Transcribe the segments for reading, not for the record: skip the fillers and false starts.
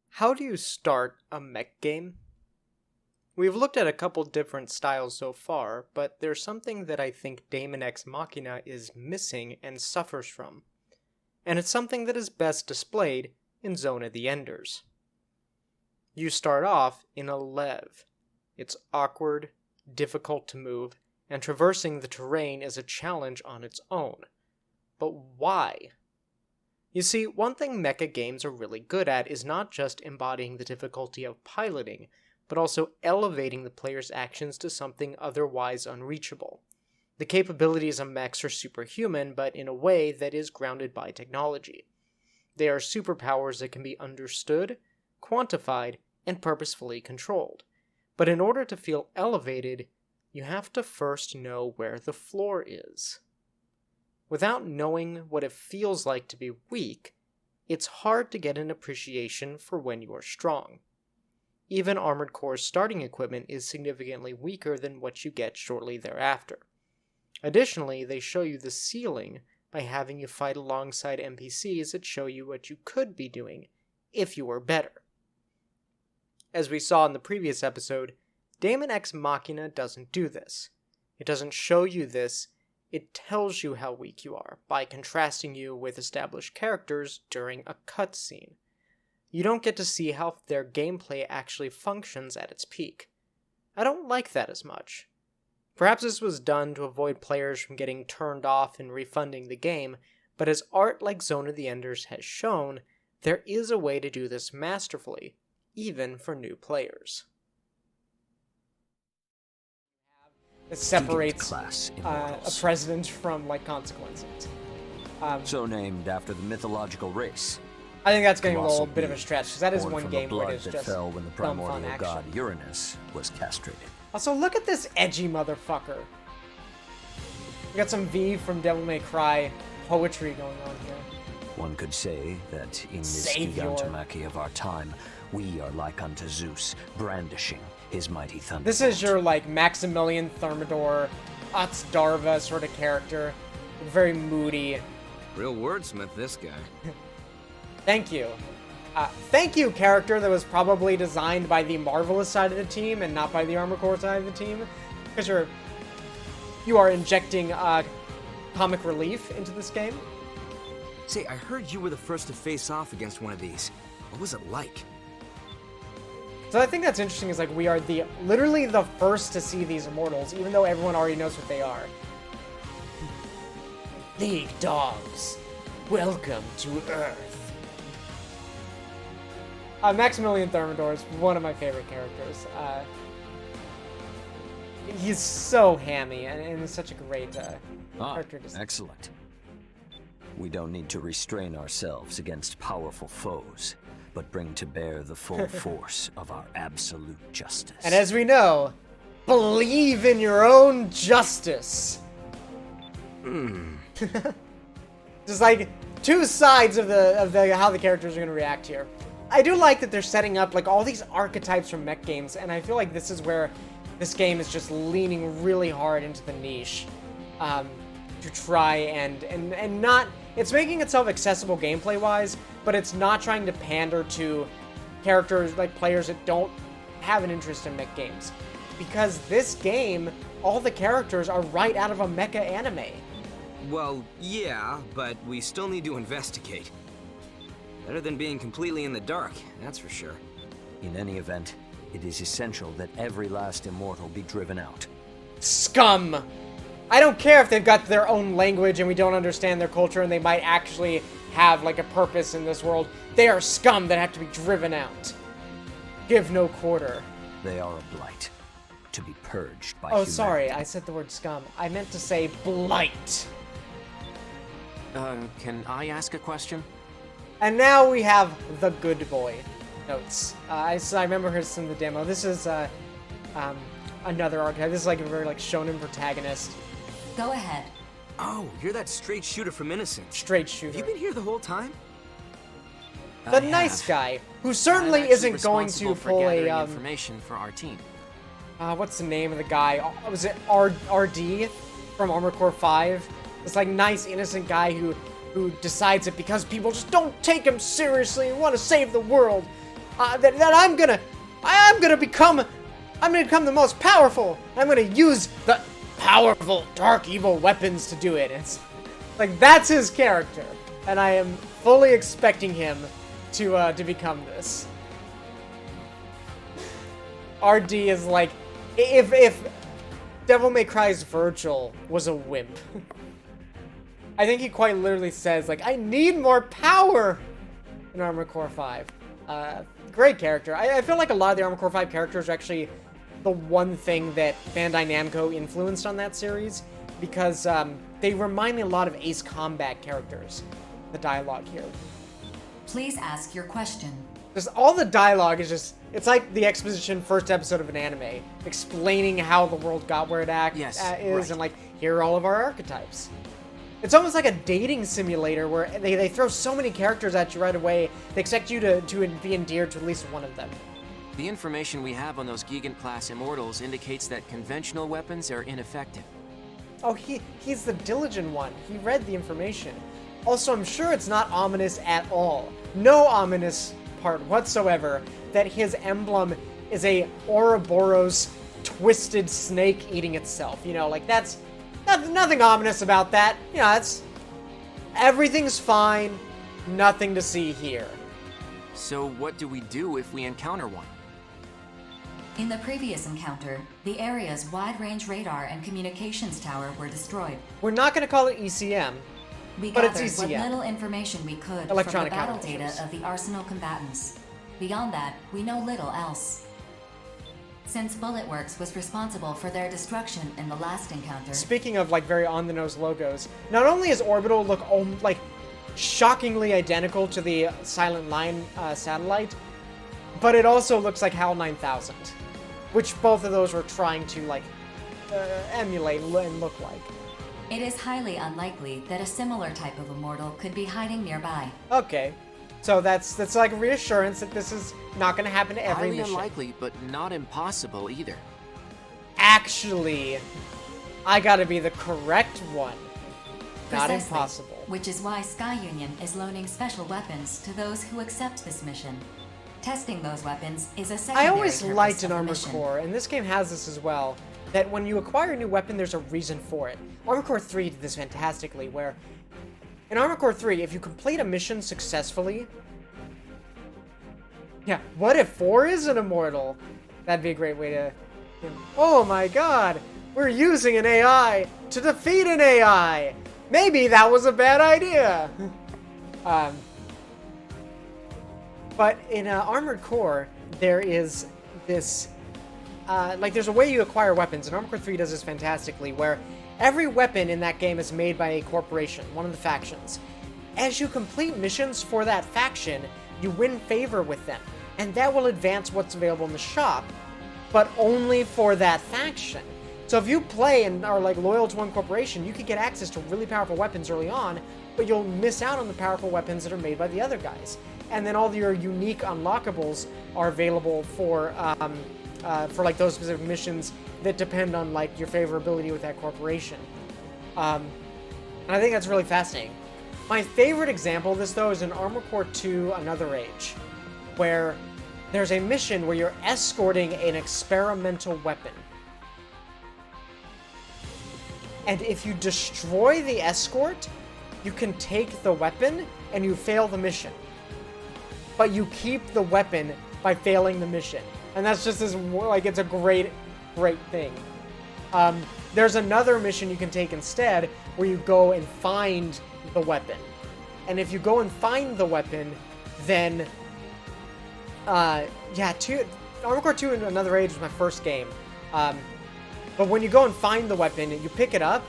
How do you start a mech game? We've looked at a couple different styles so far, but there's something that I think Daemon X Machina is missing and suffers from. And it's something that is best displayed in Zone of the Enders. You start off in a lev. It's awkward, difficult to move, and traversing the terrain is a challenge on its own. But why? You see, one thing mecha games are really good at is not just embodying the difficulty of piloting, but also elevating the player's actions to something otherwise unreachable. The capabilities of mechs are superhuman, but in a way that is grounded by technology. They are superpowers that can be understood, quantified, and purposefully controlled. But in order to feel elevated, you have to first know where the floor is. Without knowing what it feels like to be weak, it's hard to get an appreciation for when you are strong. Even Armored Core's starting equipment is significantly weaker than what you get shortly thereafter. Additionally, they show you the ceiling by having you fight alongside NPCs that show you what you could be doing if you were better. As we saw in the previous episode, Daemon X Machina doesn't do this. It doesn't show you this, it tells you how weak you are by contrasting you with established characters during a cutscene. You don't get to see how their gameplay actually functions at its peak. I don't like that as much. Perhaps this was done to avoid players from getting turned off and refunding the game, but as art like Zone of the Enders has shown, there is a way to do this masterfully, even for new players. It separates a president from, consequences. So named after the mythological race. I think that's getting a little bit of a stretch, because that is one game where it's just fell when the dumb fun primordial action. god Uranus was castrated. Also, look at this edgy motherfucker. We got some V from Devil May Cry poetry going on here. One could say that in this Savior. gigantomachy of our time, we are like unto Zeus, brandishing his mighty thunderbolt. This is your, Maximilian Thermidor, Utz Darva sort of character. Very moody. Real wordsmith, this guy. Thank you. Thank you, character that was probably designed by the Marvelous side of the team and not by the Armored Core side of the team. Because you are injecting comic relief into this game. Say, I heard you were the first to face off against one of these. What was it like? So I think that's interesting is we are literally the first to see these immortals, even though everyone already knows what they are. League dogs, welcome to Earth. Maximilian Thermidor is one of my favorite characters. He's so hammy and he's such a great character design. Excellent. We don't need to restrain ourselves against powerful foes, but bring to bear the full force of our absolute justice. And as we know, believe in your own justice. Just two sides of the how the characters are going to react here. I do like that they're setting up all these archetypes from mech games, and I feel like this is where this game is just leaning really hard into the niche to try and not. It's making itself accessible gameplay-wise, but it's not trying to pander to characters, players that don't have an interest in mech games. Because this game, all the characters are right out of a mecha anime. Well, yeah, but we still need to investigate. Better than being completely in the dark, that's for sure. In any event, it is essential that every last immortal be driven out. Scum! I don't care if they've got their own language and we don't understand their culture and they might actually have, a purpose in this world. They are scum that have to be driven out. Give no quarter. They are a blight, to be purged by Oh, humanity. sorry, I said the word scum. I meant to say blight. Can I ask a question? And now we have the good boy notes. I remember hers from the demo. This is another archetype. This is a very shonen protagonist. Go ahead. Oh, you're that straight shooter from Innocence. Straight shooter. Have you been here the whole time? The nice guy, who certainly isn't going to pull a information for our team. what's the name of the guy? Was it RD? from Armored Core 5. This like nice innocent guy who decides that because people just don't take him seriously and want to save the world, that I'm gonna become the most powerful. I'm gonna use the powerful dark evil weapons to do it. It's like that's his character, and I am fully expecting him to become this. RD is like, if Devil May Cry's Virgil was a wimp. I think he quite literally says, like, I need more power in Armored Core 5. Great character. I feel like a lot of the Armored Core 5 characters are actually the one thing that Bandai Namco influenced on that series, because they remind me a lot of Ace Combat characters, the dialogue here. Please ask your question. Just all the dialogue is just, it's like the exposition first episode of an anime, explaining how the world got where it is, right. And like, here are all of our archetypes. It's almost like a dating simulator where they throw so many characters at you right away, they expect you to be endeared to at least one of them. The information we have on those Gigant-class immortals indicates that conventional weapons are ineffective. Oh, he's the diligent one. He read the information. Also, I'm sure it's not ominous at all. No ominous part whatsoever that his emblem is a Ouroboros twisted snake eating itself. You know, like that's nothing ominous about that. You know, everything's fine. Nothing to see here. So what do we do if we encounter one? In the previous encounter, the area's wide-range radar and communications tower were destroyed. We're not going to call it ECM, We but gathered it's ECM. what little information we could Electronic from the battle data countermeasures. of the Arsenal combatants. Beyond that, we know little else. Since Bullet Works was responsible for their destruction in the last encounter... Speaking of, like, very on-the-nose logos, not only does Orbital look, like, shockingly identical to the Silent Line satellite, but it also looks like HAL 9000, which both of those were trying to, like, emulate and look like. It is highly unlikely that a similar type of immortal could be hiding nearby. Okay. So that's like a reassurance that this is not going to happen to every Highly mission. unlikely, but not impossible either. Actually, I gotta be the correct one. Not Precisely, impossible. Which is why Sky Union is loaning special weapons to those who accept this mission. Testing those weapons is a I secondary always purpose liked of in the Armored mission. Core, and this game has this as well, that when you acquire a new weapon, there's a reason for it. Armored Core 3 did this fantastically, where in Armored Core 3, if you complete a mission successfully... Yeah, what if 4 is an immortal? That'd be a great way to... Oh my god! We're using an AI to defeat an AI! Maybe that was a bad idea! But in Armored Core, there is this... there's a way you acquire weapons, and Armored Core 3 does this fantastically, where every weapon in that game is made by a corporation, one of the factions. As you complete missions for that faction, you win favor with them, and that will advance what's available in the shop, but only for that faction. So if you play and are like loyal to one corporation, you could get access to really powerful weapons early on, but you'll miss out on the powerful weapons that are made by the other guys. And then all your unique unlockables are available for like those specific missions that depend on like your favorability with that corporation. And I think that's really fascinating. My favorite example of this though is in Armored Core 2: Another Age, where there's a mission where you're escorting an experimental weapon. And if you destroy the escort, you can take the weapon and you fail the mission. But you keep the weapon by failing the mission. And that's just this, like, it's a great, great thing. There's another mission you can take instead where you go and find the weapon. And if you go and find the weapon, then, Armored Core 2 and Another Age was my first game. But when you go and find the weapon, you pick it up,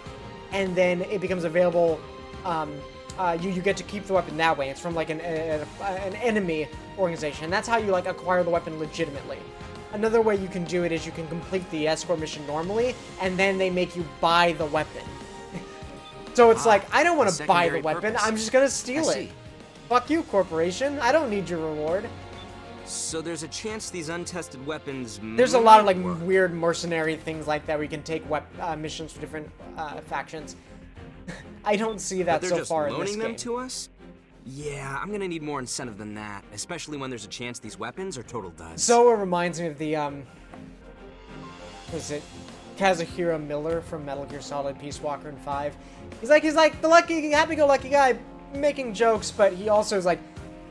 and then it becomes available, you get to keep the weapon that way. It's from, like, an enemy organization. And that's how you, like, acquire the weapon legitimately. Another way you can do it is you can complete the escort mission normally, and then they make you buy the weapon. So it's like, I don't want to buy the weapon, I'm just gonna steal it. Fuck you, corporation. I don't need your reward. So there's a chance these untested weapons There's a lot of like might work. weird mercenary things like that where you can take missions for different factions. I don't see But that they're so just far in loaning this them game. to us? Yeah, I'm gonna need more incentive than that, especially when there's a chance these weapons are total duds. So it reminds me of the was it Kazuhiro Miller from Metal Gear Solid Peace Walker and 5. He's like the lucky, happy-go-lucky guy making jokes, but he also is like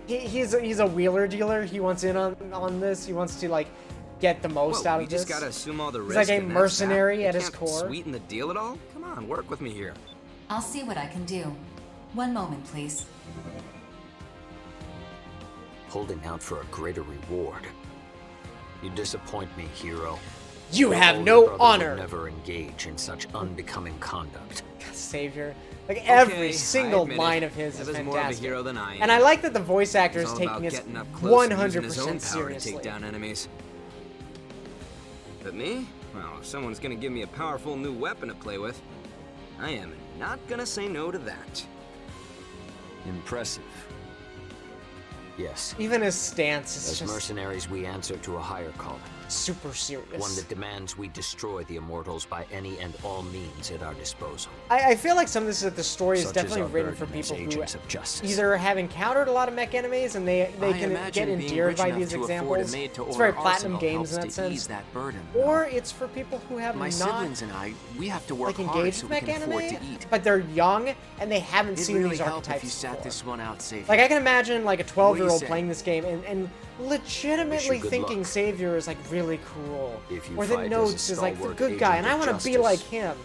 he's a wheeler dealer. He wants in on this. He wants to like get the most out of this. You just gotta assume all the risk. He's like a and that's mercenary that. at You his can't core. Sweeten the deal at all? Come on, work with me here. I'll see what I can do. One moment, please. Holding out for a greater reward. You disappoint me, hero. You Your have older no brother honor. would never engage in such unbecoming conduct. Savior. Like every Okay, single I admit line it. of his is Eva's more of a fantastic. hero than I am. And I like that the voice actor He's is all taking about this getting up close and 100% using his own power to seriously. take down enemies. But me? Well, if someone's gonna give me a powerful new weapon to play with, I am not gonna say no to that. Impressive. Yes. Even his stance is As just mercenaries, we answer to a higher calling. super serious. One that demands we destroy the Immortals by any and all means at our disposal. I feel like some of this is that the story is Such definitely our written for burden as people who agents of justice. either have encountered a lot of mech enemies and they I can imagine get being endeared rich by enough these to afford a examples. made-to-order It's very platinum arsenal games in helps that to sense. ease that burden. Or it's for people who have My not siblings and I, we have to work like hard engaged so with we mech can afford anime, to eat. but they're young and they haven't It'd seen really these help archetypes if you sat before. this one out safe. Like I can imagine like a 12-year-old say? playing this game and legitimately good thinking luck. Savior is like really cool, If you or that fight as a Notes is like the stalwart good guy, and agent I of want to be justice, like him,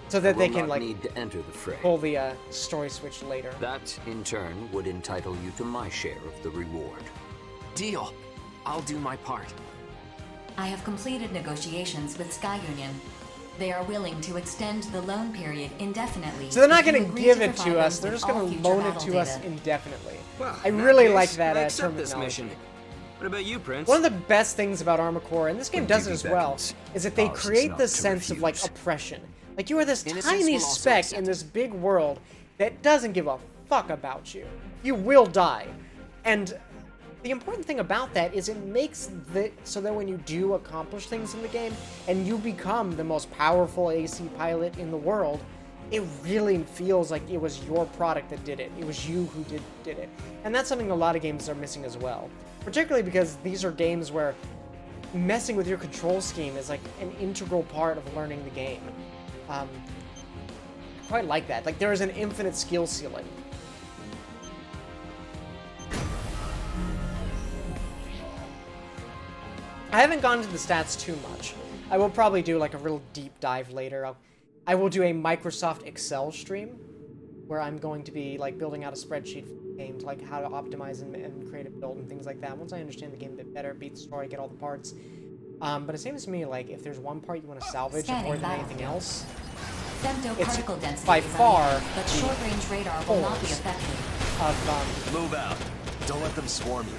so that you they will can not like need to enter the fray. pull the story switch later. That, in turn, would entitle you to my share of the reward. Deal. I'll do my part. I have completed negotiations with Sky Union. They are willing to extend the loan period indefinitely. So they're not if you going to agree give to it provide to us. them They're with just going all to future loan it battle to us data. indefinitely. Well, I in that really case, like that I accept this terminology. mission. What about you, Prince? One of the best things about Armored Core, and this game When does it duty as well, beckons, is that they ours is create not this to sense of like refuse. oppression. Like you are this Innocence tiny will also speck accept in it. this big world that doesn't give a fuck about you. You will die. And the important thing about that is it makes it so that when you do accomplish things in the game and you become the most powerful AC pilot in the world, it really feels like it was your product that did it. It was you who did it. And that's something a lot of games are missing as well. Particularly because these are games where messing with your control scheme is like an integral part of learning the game. I quite like that. Like there is an infinite skill ceiling. I haven't gone into the stats too much. I will probably do like a real deep dive later. I will do a Microsoft Excel stream where I'm going to be like building out a spreadsheet for the game to like how to optimize and create a build and things like that. Once I understand the game a bit better, beat the story, get all the parts. But it seems to me like if there's one part you want to salvage Scanning more than battlefield. anything else, Femto It's particle density by is far unknown, but the short-range radar will not be cores affected. of Move out. Don't let them swarm you.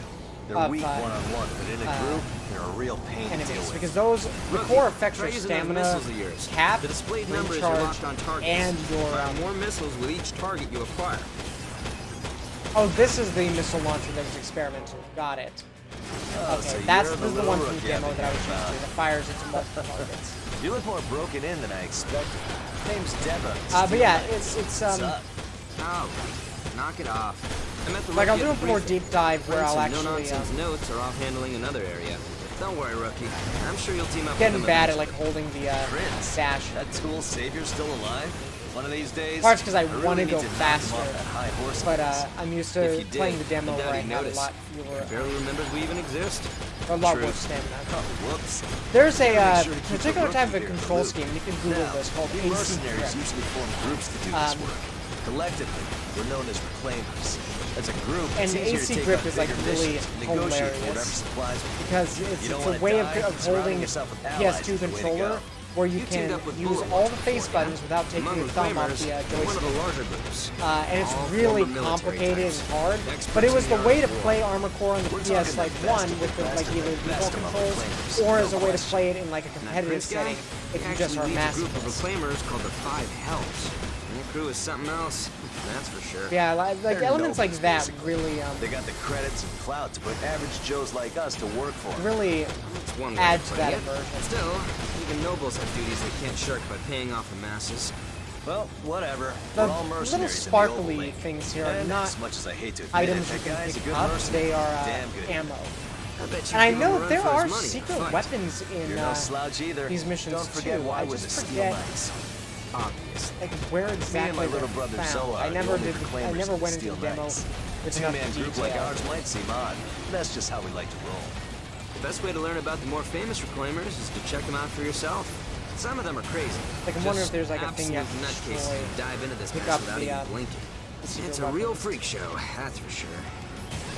They're Of, weak one-on-one, but in a group, they're a real pain to deal enemies, with. because those the Rookie, core effects try are using those stamina, missiles of yours. cap, The displayed range numbers are charge, locked on targets. and your Fire more missiles with each target you acquire. oh, this is the missile launcher that was experimental. Got it. Oh, Okay, so that's you're this is the little one from the rookie demo I've that I was been used to. hearing That fires into multiple targets. about. You look more broken in than I expected. Name's Devon. But yeah, it's What's up? Oh, knock it off. I met the like I'll rookie do at a the more briefing. deep dive where I'll Prince and actually no-nonsense notes are off handling another area. Don't worry, rookie. I'm sure you'll team up getting with them bad at like eventually. holding the Prince. stash. That tool savior's still alive? One of these days. Part's 'cause I really wanna need go to knock him faster, off that high horse of But his. I'm used If to you did, playing the demo I doubt where I he'd had a notice. lot fewer, Barely remembers we even exist. a lot True. more stamina. Oh, whoops. There's a Make sure to keep the particular type of rookie here in the control loop. scheme. You can Google Now, this called we AC mercenaries grip. usually form groups to do this Um, work. Collectively, we're known as reclaimers. As a group, And it's easier AC to take grip on is, like, bigger really missions and negotiate for whatever hilarious. supplies we need. Because You it's don't a wanna way of die, surrounding holding yourself with allies PS2 is the way to controller go. where you You can teamed up with use Bullet all the Watch face before, buttons without taking Among your thumb off reclaimers, the we're one of joystick. the larger groups. And it's All really former military complicated types. and hard, Experts but it was in the the way to art of play war. Armored Core on the We're PS talking like the best one of with the the best like of either the default best among controls, reclaimers, or no as a way to question. play it in like a And that competitive Prince guy, setting if he you just actually are leads a group of masterless. reclaimers called the Five Hells. And they're crew is something else. That's for sure. Yeah, like They're elements like nobles, that basically. really They got the credits and clout to put average Joes like us to work for 'em. really It's one way add of to putting that it. immersion. Still, even nobles have duties they can't shirk by paying off the masses. Well, whatever. The We're all little mercenaries in the Oval sparkly Lake. things here are And not as much as I hate to admit items it, you that can guy's a pick good up. mercenary. They are Damn good. ammo. I bet you And I give him a know run there for his are money. secret Fight. weapons in You're no slouch either. these missions Don't forget too. why I we're the just Steel forget Knights. Obvious. like where Me and exactly my little they're brother found. Zoa I are the never only did. I proclaimers never of the went into Steel the demo Knights. with A enough two-man group like detail. ours might seem odd. That's just how we like to roll. The best way to learn about the more famous reclaimers is to check them out for yourself. Some of them are crazy. Like, I'm wondering Just if there's, like, a thing you have to absolute nutcases destroy, who dive into this pick mess up without the, even blinking. secret It's a real weapons. freak show, that's for sure.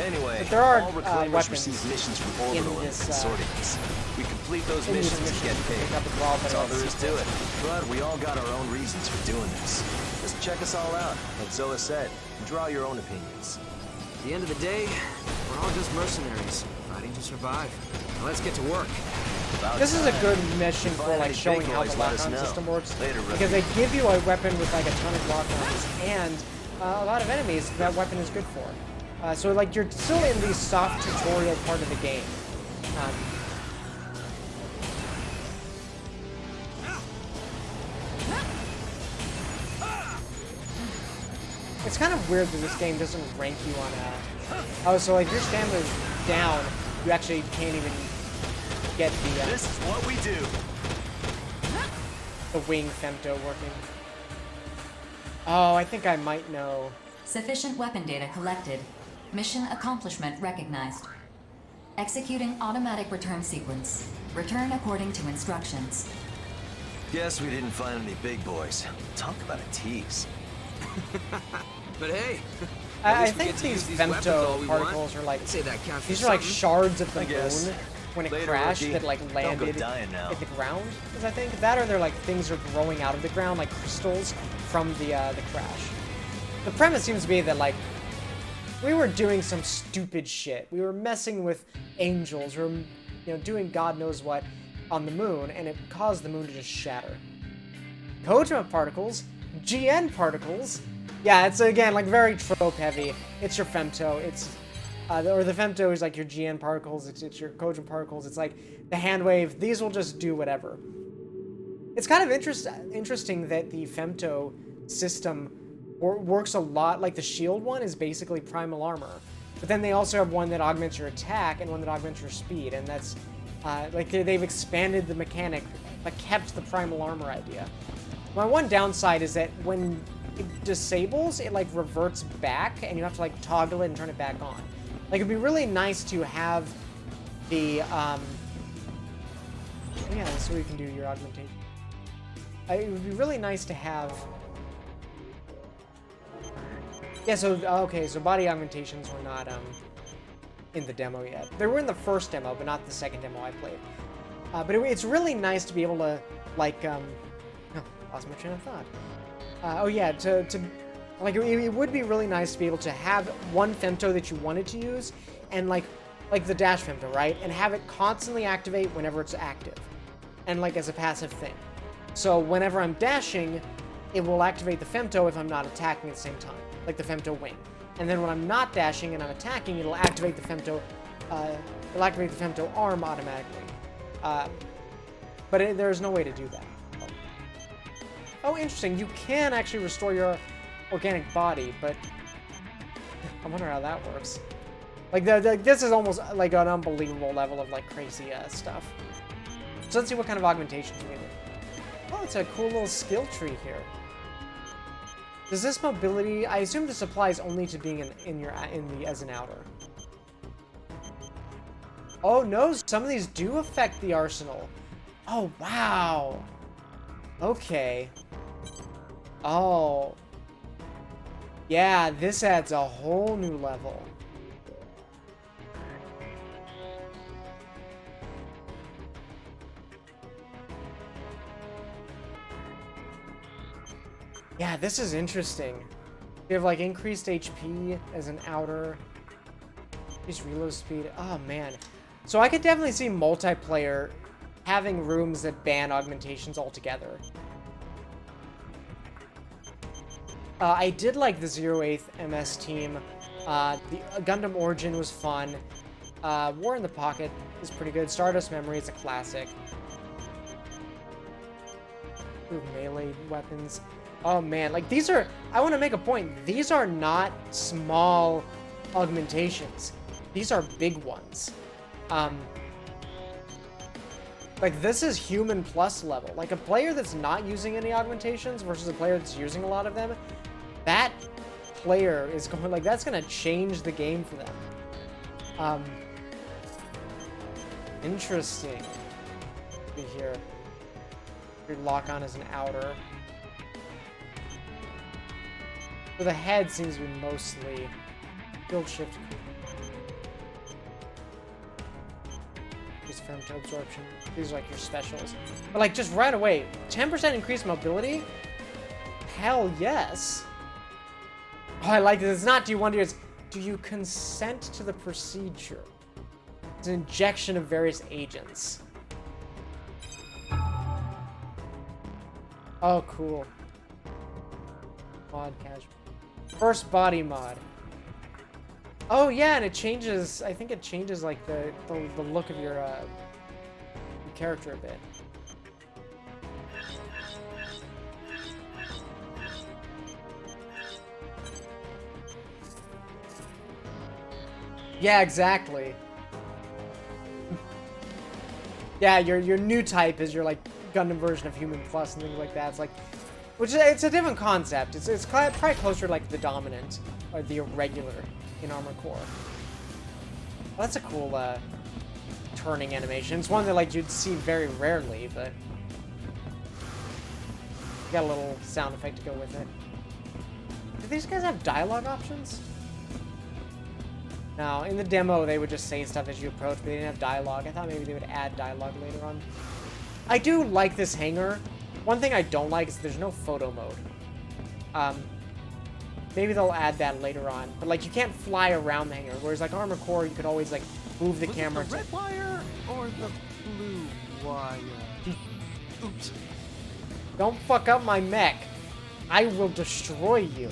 Anyway, But there are, all reclaimers weapons receive missions from in Orbital and this, Consortiums. We complete those in these missions and get missions, paid. pick up as well, but That's all it's there is to it. But we all got our own reasons for doing this. Just check us all out, like Zoa said, and draw your own opinions. At the end of the day, we're all just mercenaries, fighting to survive. Now let's get to work. About This is a time. good mission If you for find like any showing big how the boys, let us lock-on know. system works. Later, Because they give you a weapon with like a ton of lock-ons and a lot of enemies that weapon is good for. So like you're still in the soft tutorial part of the game. It's kind of weird that this game doesn't rank you on a... Oh, so like your stamina's down, you actually can't even get the This is what we do. wing femto working. Oh, I think I might know. Sufficient weapon data collected. Mission accomplishment recognized. Executing automatic return sequence. Return according to instructions. Guess we didn't find any big boys. Talk about a tease. But hey, at I least we think get to use these weapons all femto we particles want. are like... I'd say that counts for These are like something. shards of the I guess. moon when it Later, crashed rookie. that like Don't go landed dying now. at the ground. Because I think that or they're like things are growing out of the ground like crystals from the crash. The premise seems to be that like we were doing some stupid shit. We were messing with angels or doing God knows what on the moon, and it caused the moon to just shatter. Kojima particles, GN particles. Yeah, it's again like very trope heavy. It's your femto. It's or the femto is like your GN particles. It's your Kojima particles. It's like the hand wave. These will just do whatever. It's kind of interesting that the femto system works a lot. Like the shield one is basically primal armor, but then they also have one that augments your attack and one that augments your speed, and that's like they've expanded the mechanic but kept the primal armor idea. My one downside is that when it disables, it like reverts back and you have to like toggle it and turn it back on. Like it'd be really nice to have the yeah, that's where you can do your augmentation. It would be really nice to have... Yeah, so, okay, so body augmentations were not, in the demo yet. They were in the first demo, but not the second demo I played. But it's really nice to be able to, like, oh, lost my train of thought. Oh yeah, like, it would be really nice to be able to have one femto that you wanted to use, and like the dash femto, right? And have it constantly activate whenever it's active. And like as a passive thing. So whenever I'm dashing, it will activate the femto if I'm not attacking at the same time. Like the femto wing. And then when I'm not dashing and I'm attacking, it'll activate the femto, arm automatically. But there's no way to do that. Oh, interesting. You can actually restore your organic body, but I wonder how that works. Like, this is almost like an unbelievable level of like crazy stuff. So let's see what kind of augmentations we can do. Oh, it's a cool little skill tree here. Does this mobility? I assume this applies only to being as an outer. Oh no, some of these do affect the arsenal. Oh wow. Okay. Oh. Yeah, this adds a whole new level. Yeah, this is interesting. You have like increased HP as an outer. Increased reload speed. Oh man. So I could definitely see multiplayer having rooms that ban augmentations altogether. I did like the 08th MS team. The Gundam Origin was fun. War in the Pocket is pretty good. Stardust Memory is a classic. Ooh, melee weapons. Oh man, like these are, I want to make a point. These are not small augmentations. These are big ones. Like this is human plus level. Like a player that's not using any augmentations versus a player that's using a lot of them, that player is going, like that's going to change the game for them. Interesting. Be here. Your lock on is an outer. So the head seems to be mostly field shift. Use femto absorption. These are like your specials. But like just right away, 10% increased mobility? Hell yes. Oh, I like this. It's not do you want to, it's do you consent to the procedure? It's an injection of various agents. Oh, cool. Mod casual. First body mod. Oh yeah, and it changes. I think it changes like the look of your character a bit. Yeah, exactly. Yeah, your new type is your like Gundam version of Human Plus and things like that. It's like, which is, it's a different concept. It's probably closer to like the Dominant or the Irregular in Armored Core. Well, that's a cool turning animation. It's one that like you'd see very rarely, but got a little sound effect to go with it. Do these guys have dialogue options? No, in the demo they would just say stuff as you approach, but they didn't have dialogue. I thought maybe they would add dialogue later on. I do like this hangar. One thing I don't like is there's no photo mode. Maybe they'll add that later on. But like you can't fly around the hangar, whereas like Armored Core you could always like move the camera. Was it the red wire or the blue wire? Oops. Don't fuck up my mech. I will destroy you.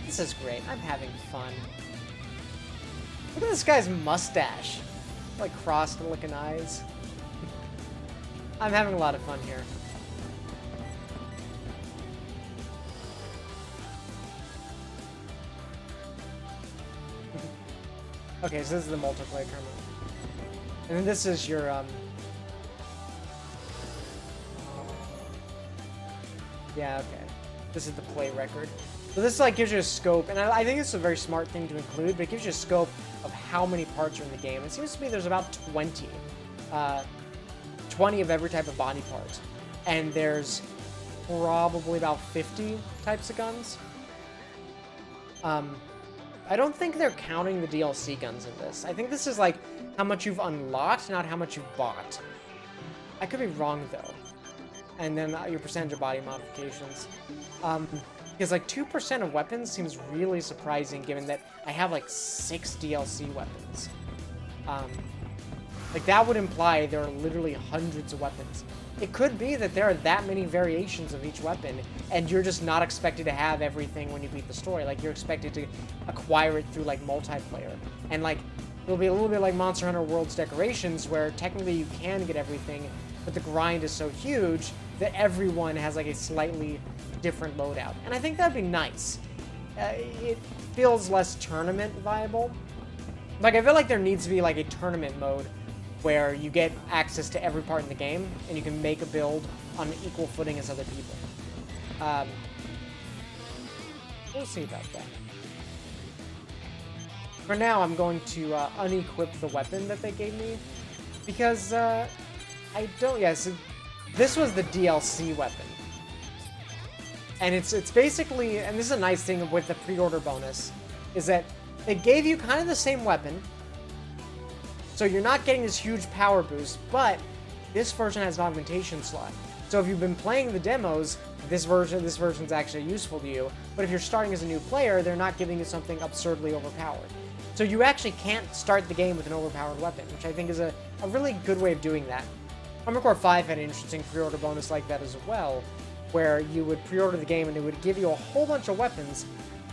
This is great. I'm having fun. Look at this guy's mustache. Like crossed looking eyes. I'm having a lot of fun here. Okay, so this is the multiplayer tournament. And then this is your, yeah, okay. This is the play record. So this like gives you a scope, and I think it's a very smart thing to include, but it gives you a scope of how many parts are in the game. It seems to me there's about 20. 20 of every type of body part. And there's probably about 50 types of guns. I don't think they're counting the DLC guns in this. I think this is like how much you've unlocked, not how much you've bought. I could be wrong though. And then your percentage of body modifications. Because like 2% of weapons seems really surprising given that I have like 6 DLC weapons. Like that would imply there are literally hundreds of weapons. It could be that there are that many variations of each weapon and you're just not expected to have everything when you beat the story. Like you're expected to acquire it through like multiplayer. And like it'll be a little bit like Monster Hunter World's Decorations where technically you can get everything, but the grind is so huge that everyone has like a slightly different loadout. And I think that'd be nice. It feels less tournament viable. Like I feel like there needs to be like a tournament mode where you get access to every part in the game and you can make a build on an equal footing as other people. We'll see about that. For now, I'm going to unequip the weapon that they gave me because I don't. Yeah, so this was the DLC weapon, and it's basically, and this is a nice thing with the pre-order bonus, is that they gave you kind of the same weapon. So you're not getting this huge power boost, but this version has an augmentation slot. So if you've been playing the demos, this version's actually useful to you. But if you're starting as a new player, they're not giving you something absurdly overpowered. So you actually can't start the game with an overpowered weapon, which I think is a really good way of doing that. Armored Core 5 had an interesting pre-order bonus like that as well, where you would pre-order the game and it would give you a whole bunch of weapons,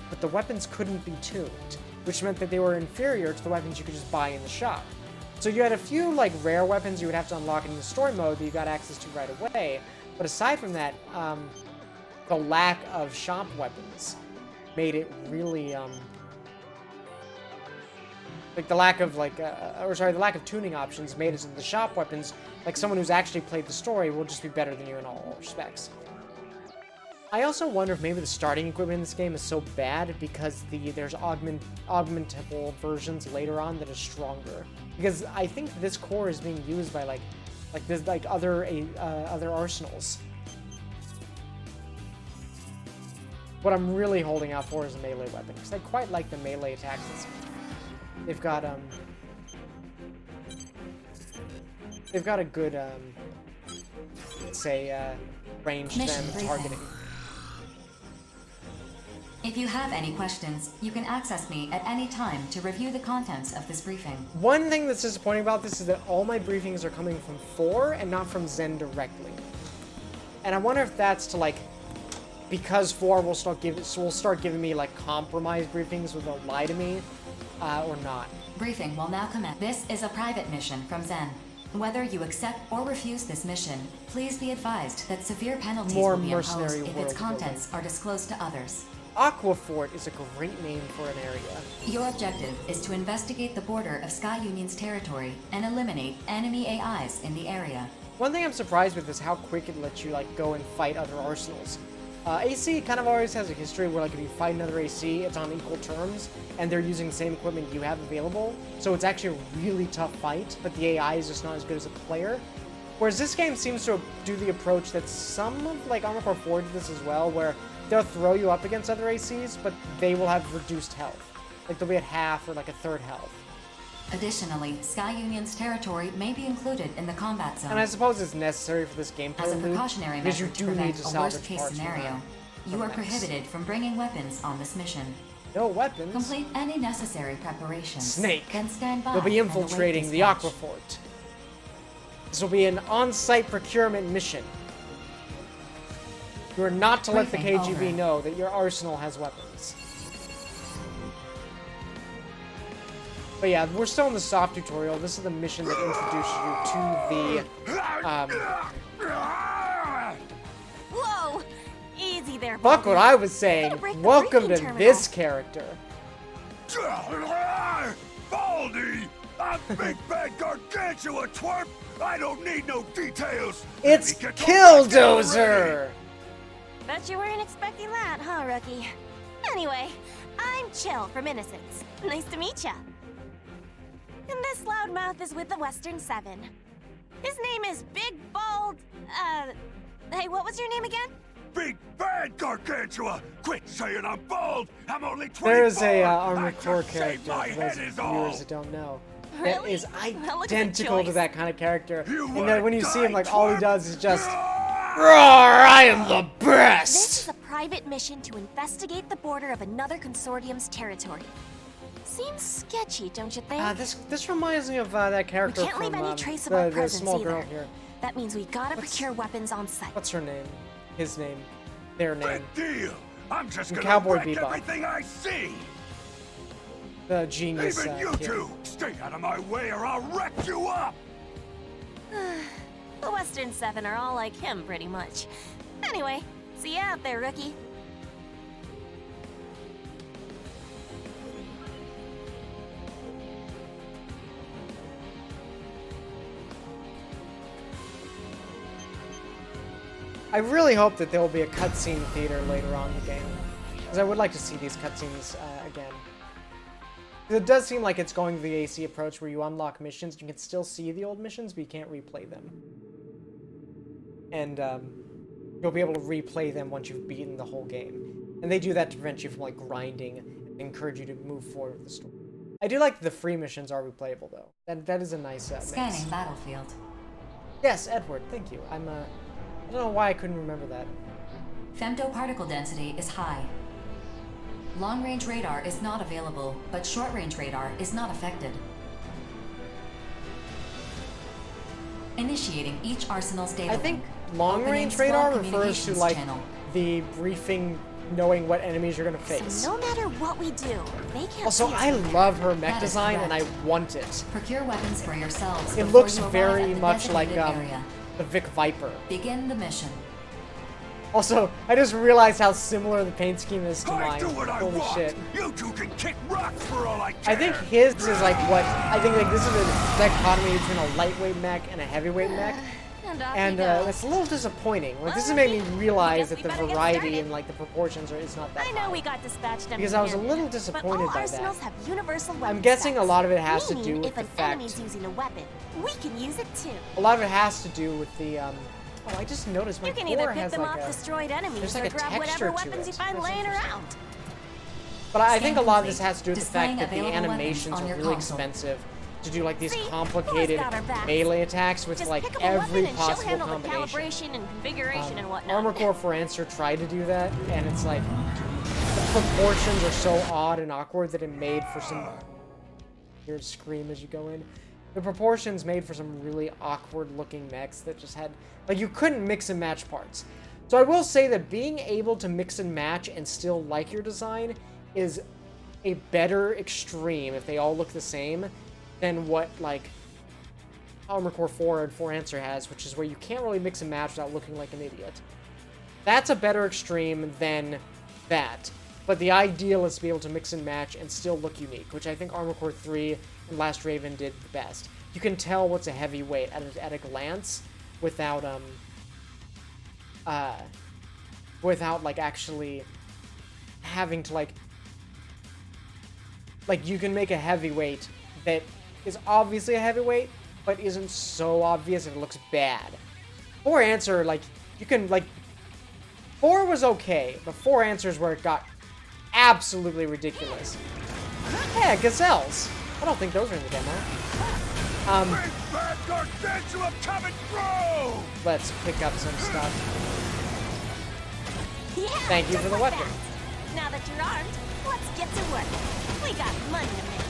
but the weapons couldn't be tuned, which meant that they were inferior to the weapons you could just buy in the shop. So you had a few like rare weapons you would have to unlock in the story mode that you got access to right away, but aside from that, the lack of shop weapons made it really, like the lack of the lack of tuning options made it so the shop weapons, like someone who's actually played the story, will just be better than you in all respects. I also wonder if maybe the starting equipment in this game is so bad because there's augmentable versions later on that are stronger. Because I think this core is being used by other arsenals. What I'm really holding out for is a melee weapon, because I quite like the melee attacks. They've got a good range to them targeting. If you have any questions, you can access me at any time to review the contents of this briefing. One thing that's disappointing about this is that all my briefings are coming from 4 and not from Zen directly. And I wonder if that's to like, because 4 will start giving me like compromised briefings where they'll lie to me, or not. Briefing will now commence. This is a private mission from Zen. Whether you accept or refuse this mission, please be advised that severe penalties will be imposed if its contents are disclosed to others. Aquafort is a great name for an area. Your objective is to investigate the border of Sky Union's territory and eliminate enemy AIs in the area. One thing I'm surprised with is how quick it lets you like go and fight other arsenals. AC kind of always has a history where like if you fight another AC, it's on equal terms, and they're using the same equipment you have available, so it's actually a really tough fight, but the AI is just not as good as a player. Whereas this game seems to do the approach that some of like Armored Core 4 did this as well, where they'll throw you up against other ACs, but they will have reduced health. Like they'll be at half or like a third health. Additionally, Sky Union's territory may be included in the combat zone. And I suppose it's necessary for this gameplay as a precautionary measure to prevent a worst-case scenario. You are prohibited from bringing weapons on this mission. No weapons? Complete any necessary preparations. Snake. Then stand by. You'll be infiltrating the Aquafort. This will be an on-site procurement mission. You are not to let the KGB know that your arsenal has weapons. But yeah, we're still in the soft tutorial. This is the mission that introduces you to the, Whoa! Easy there, fuck what I was saying. Welcome to this character. Baldy! I'm Big Bad Gargantua, twerp! I don't need no details! It's Killdozer! Bet you weren't expecting that, huh, rookie? Anyway, I'm Chill from Innocence. Nice to meet ya. And this loudmouth is with the Western 7. His name is Big Bald... Hey, what was your name again? Big Bad Gargantua! Quit saying I'm bald! I'm only 24! There is a Armored Core character, my for head those is viewers that don't know. That Really? is That looks like identical to choice. that kind of character. You And then when you see him, wanna like, all he die, does is just... twerp? Roar, I am the This is best! a private mission to investigate the border of another consortium's territory. Seems sketchy, don't you think? This reminds me of that We character can't leave from any trace of our the presence small either. girl here. That means we gotta procure weapons on site. What's her name? His name. Their name. Big deal! I'm just From gonna Cowboy wreck Bebop. everything I see! The genius Even you kid. two! Stay out of my way or I'll wreck you up! The Western 7 are all like him, pretty much. Anyway, see you out there, rookie. I really hope that there will be a cutscene theater later on in the game, because I would like to see these cutscenes again. It does seem like it's going the AC approach where you unlock missions, you can still see the old missions, but you can't replay them. And you'll be able to replay them once you've beaten the whole game. And they do that to prevent you from like grinding and encourage you to move forward with the story. I do like the free missions are replayable though. That is a nice mix. Scanning battlefield. Yes, Edward, thank you. I don't know why I couldn't remember that. Femtoparticle density is high. Long-range radar is not available, but short-range radar is not affected. Initiating each arsenal's data I think link. long-range Opening radar small refers to communications like channel. the briefing, knowing what enemies you're gonna face. So no matter what we do, they can't Also, see us I from there. love her mech That is design, and I correct. want it. Procure weapons for yourselves. It before looks you arrive very at the much like designated area. the Vic Viper. Begin the mission. Also, I just realized how similar the paint scheme is to I mine. do what I Holy want. shit. You two can kick rocks for all I care. I think his is like what I think like this is a dichotomy between a lightweight mech and a heavyweight mech, And off and we go. that's a little disappointing. Like this has Well, made me realize that guess the we better get variety started. and like the proportions is not that I know high. we got dispatched Because I was a little empty-handed, disappointed but all by that. arsenals have universal weapon I'm guessing a sets. lot of it has to do Meaning, with if the an fact enemy's using a weapon, we can use it too. a lot of it has to do with the oh, I just noticed my You can core either pick has them like off a destroyed enemies there's or like a grab texture whatever to weapons it. you find That's laying interesting. around. But I Scan think a lot of this complete. has to do with the Displaying fact that the available weapons animations on are your really console. expensive to do like these See? complicated Who's got our backs? melee attacks with Just like pick up a every weapon and she'll possible handle the combination. calibration and configuration and whatnot. Armor Core for Answer tried to do that, and it's like the proportions are so odd and awkward that it made for some weird scream as you go in. The proportions made for some really awkward looking mechs that just had like you couldn't mix and match parts. So I will say that being able to mix and match and still like your design is a better extreme if they all look the same than what like Armor Core 4 and 4 Answer has, which is where you can't really mix and match without looking like an idiot. That's a better extreme than that. But the ideal is to be able to mix and match and still look unique, which I think Armor Core 3 and Last Raven did the best. You can tell what's a heavyweight at a glance without without like actually having to like you can make a heavyweight that is obviously a heavyweight but isn't so obvious and it looks bad. 4 Answer, like you can like 4 was okay, but 4 Answers where it got absolutely ridiculous. Yeah, gazelles. I don't think those are in the demo. Big bad gargantua coming through! Let's pick up some stuff. Yeah, Thank you just for the like weapon. that. Now that you're armed, let's get to work. We got money to make.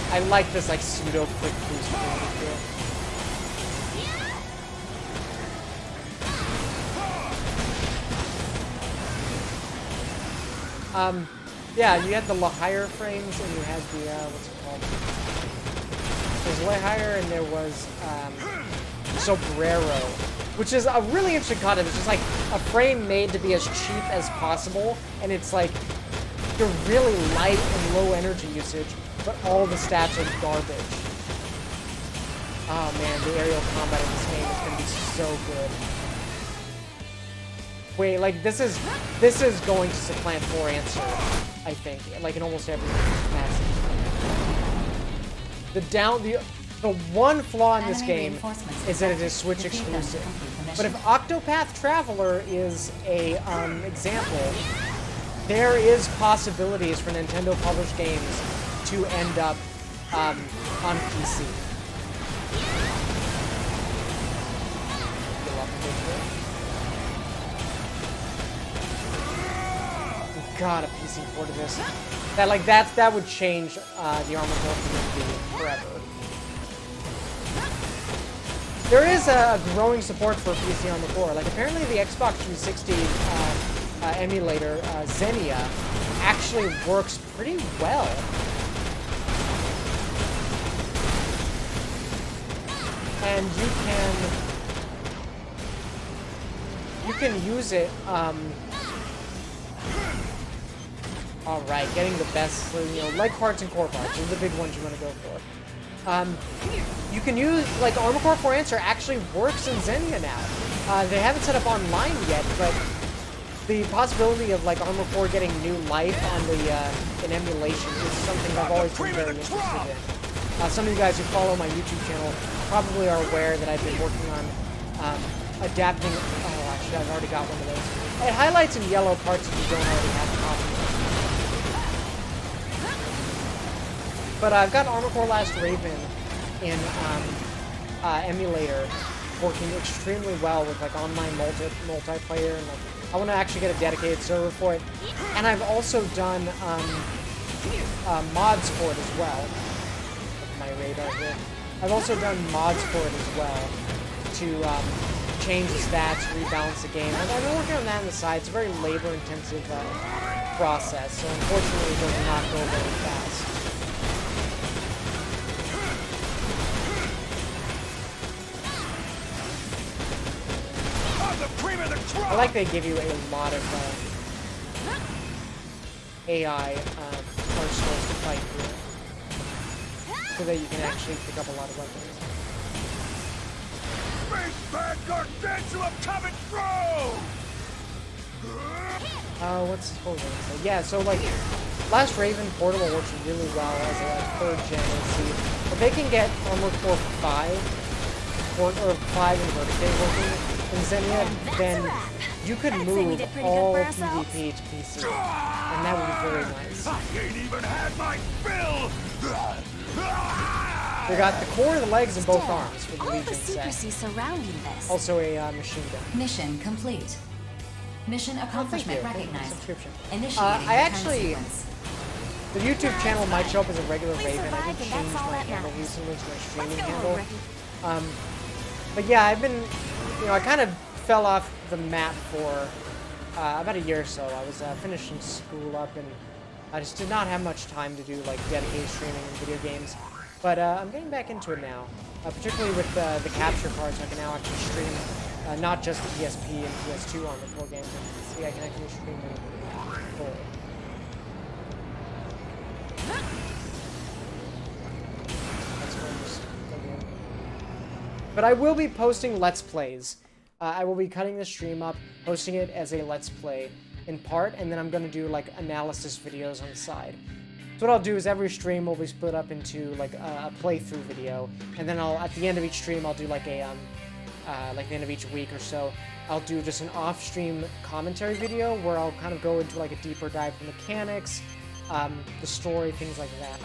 I like this like pseudo quick boost here. Yeah, you had the higher frames and you had the what's it called? There's higher and there was Sobrero, which is a really interesting concept. It's just like a frame made to be as cheap as possible, and it's like you're really light and low energy usage, but all the stats are garbage. Oh man, the aerial combat in this game is gonna be so good. Wait, like this is going to supplant 4 Answer, I think, like in almost every capacity. The one flaw in this game is that it is Switch exclusive. But if Octopath Traveler is a example, there is possibilities for Nintendo published games to end up on PC. God, a PC port of this. That would change the Armor Core community forever. There is a growing support for PC Armor Core. Like apparently the Xbox 360 emulator Xenia actually works pretty well. And you can use it. All right, getting the best, leg parts and core parts. Those are the big ones you want to go for. You can use, like, Armor Core 4 Answer actually works in Xenia now. They haven't set up online yet, but the possibility of, like, Armor Core getting new life on in emulation is something I've always been very interested in. Some of you guys who follow my YouTube channel probably are aware that I've been working on adapting. Oh, actually, I've already got one of those. It highlights in yellow parts if you don't already have a copy. But I've got Armor Core Last Raven in emulator working extremely well with like online multiplayer, and like I want to actually get a dedicated server for it. And I've also done mods for it as well. My radar here. I've also done mods for it as well to change the stats, rebalance the game. I've been working on that on the side. It's a very labor-intensive process, so unfortunately it does not go very fast. I like they give you a lot of AI arsenals to fight through, so that you can actually pick up a lot of weapons. Big bad gargantuan coming through! What's this whole thing? So, yeah, so like, Last Raven Portable works really well as a third gen AC. If they can get Armored Core 5, or 5 in Verticade working in Xenia, then you could move all PvP to PC, and that would be very nice. I ain't even had my fill! We got the core, the legs, and both arms for the all Legion the set. secrecy surrounding this. Also a machine gun. Mission complete. Mission accomplishment Thank you. recognized. Subscription. Initiating I actually, return sequence. the YouTube channel might show up as a regular We Raven. I survived, did and change that's all my that handle matters. recently to my Let's streaming go, handle. Ricky. But yeah, I've been, I kind of fell off the map for about a year or so. I was finishing school up, and I just did not have much time to do like dedicated streaming in video games. But I'm getting back into it now, particularly with the capture cards. I can now actually stream not just the PSP and PS2 on the core games. See, I can actually stream them full. That's what I'm just thinking. But I will be posting Let's Plays. I will be cutting the stream up, posting it as a Let's Play in part, and then I'm going to do like analysis videos on the side. So what I'll do is every stream will be split up into like a playthrough video, and then at the end of each stream I'll do like a like the end of each week or so, I'll do just an off-stream commentary video where I'll kind of go into like a deeper dive of the mechanics, the story, things like that.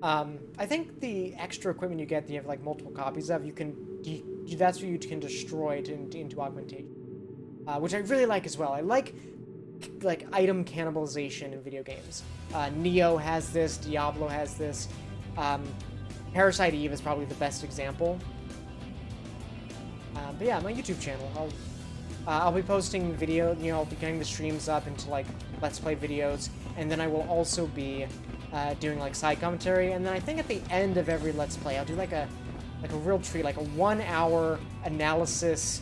I think the extra equipment you get, you have like multiple copies of, that's what you can destroy into augmentation, which I really like as well. I like item cannibalization in video games. Neo has this, Diablo has this. Parasite Eve is probably the best example. But yeah, my YouTube channel, I'll be posting video, I'll be getting the streams up into like Let's Play videos, and then I will also be doing like side commentary, and then I think at the end of every Let's Play, I'll do like a real treat, like a 1-hour analysis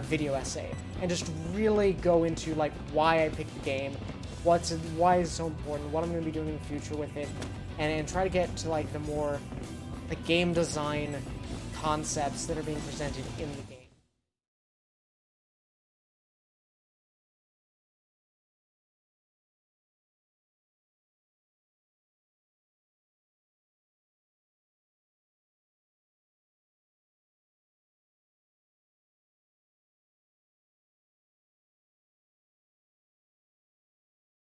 video essay, and just really go into like why I picked the game, why is it so important, what I'm going to be doing in the future with it, and try to get to like the more like game design concepts that are being presented in the game.